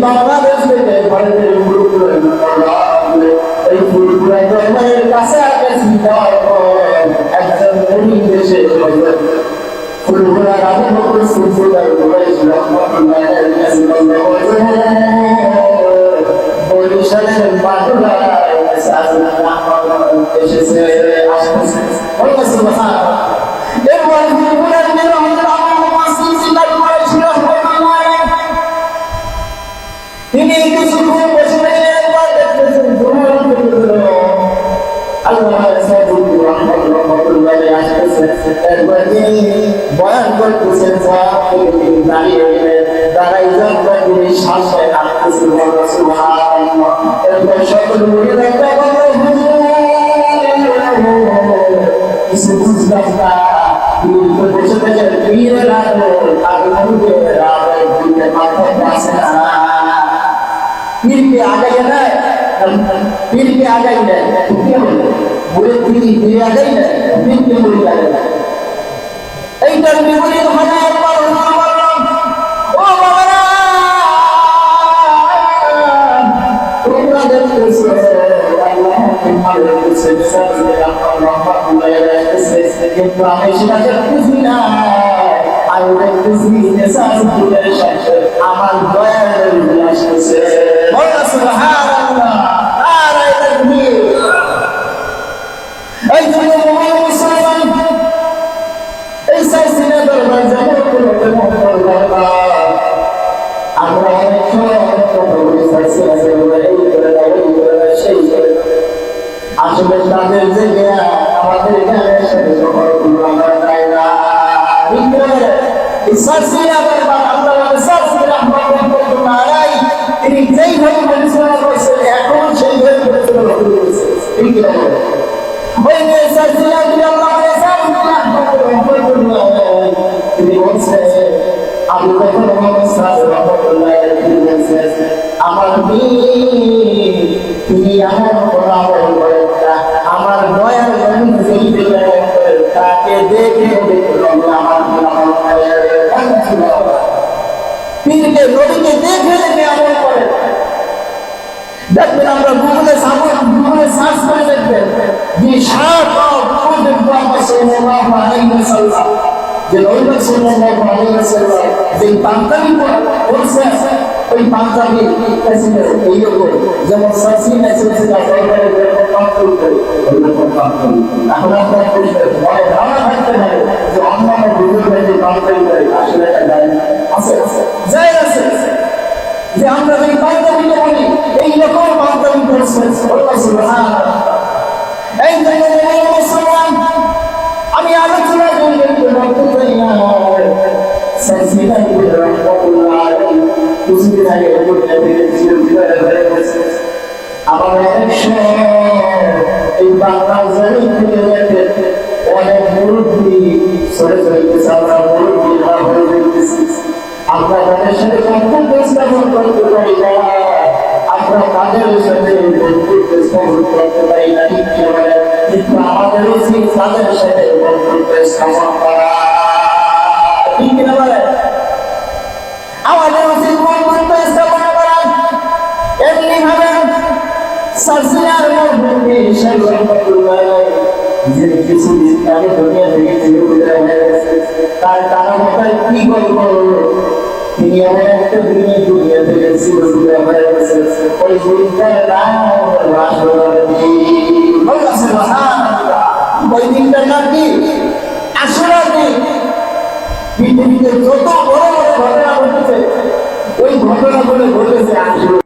বাংলাদেশ থেকে ভারতের এই ফুলপুরা ধর্মের কাছাকাছি যাওয়ার পর একজন গরিব দেশে ফুলপুরা রাজা বকর সুলতান বলেছিল বরিশালের বাটুরা এসেছে আসতেছে এরপর ফুলপুরার তিনি কিছুক্ষণ বসে বয়ান করতেছেন দাঁড়িয়ে দাঁড়াই তিনি শ্বাসে সকল কিছু বুঝলাম না বসে থেকে পীরে লাগলো আর মাথায় আসে না पीर के आ गई है पीर के आ गई है बोले पीर आ गई है पीर के बोले आ गई ऐ डरने बोले तो हमें अल्लाह ओ बाबा तुमरा देखते से अल्लाह के मालिक से सब अल्लाह से के प्राणेशा के कुछ ना आई देखते सी ऐसा सुन আমার দয়ার বিলাস আছে বলো সুবহানাল্লাহ নারে তাকবীর এই জন্য মুসলমান এই সাইসিনা দরবার যাব আমরা অনেক সময় সাইসি আছে এই করে সেই করে আসলে তাদের যে আমাদের এখানে সাথে সবার আমরা চাই না এই সাইসিনা দরবার আমরা তিনি যেইভাবে পরিচালনা করছেন এখন সেইভাবে পরিচালনা করছে ঠিক আছে ওই তিনি বলছেন আমি যখন আমার তিনি আমার আমার দয়ার তাকে দেখে আমার পীরকে নবীকে দেখে দেখে আমল করে দেখবেন আমরা গুগলে সার্চ করে দেখবেন যে যে নবী সাল্লাল্লাহু আলাইহি ওয়াসাল্লাম যে পাঞ্জাবি পরছে ওই পাঞ্জাবি এইরকম যেমন সাসি মেসেজ এখন আপনারা আমরা ভাবতে পারি যে অন্যান্য গুগলে যে পাঞ্জাবি আসলে এটা আছে যাই আছে যে আমরা এই পাঞ্জাবিকে বলি এই রকম পাঞ্জাবি করছে আল্লাহ সুবহানাহু এই জন্য মুসলমান আমি আলোচনা করতে চাই না সাইসিনা ইবনে রাহমাতুল্লাহ আলাইহি কুসুমের আগে বলতে ছিল আমার এই বাংলা জমি থেকে অনেক মুরব্বী সরে চলতেছে আমরা মুরব্বী হয়ে যেতেছি আমরা তাদের সাথে সম্পর্ক স্থাপন করতে পারি না আমরা তাদের সাথে বন্ধুত্ব স্থাপন করতে পারি না কিন্তু আমাদের উচিত তাদের সাথে বন্ধুত্ব স্থাপন করা ঠিক কিনা বলে আমাদের উচিত বন্ধুত্ব স্থাপন করা এমনি ভাবে সার্সিয়ার মধ্যে যে কিছু আগে দুনিয়া থেকে তার তারা মাথায় কি গল্প তিনি এমন একটা দুনিয়া থেকে ওই দিনটার নাম ওই দিনটার নাম কি আশুরার দিন পৃথিবীতে যত বড় বড় ঘটনা ঘটেছে ওই ঘটনাগুলো ঘটেছে আশুরা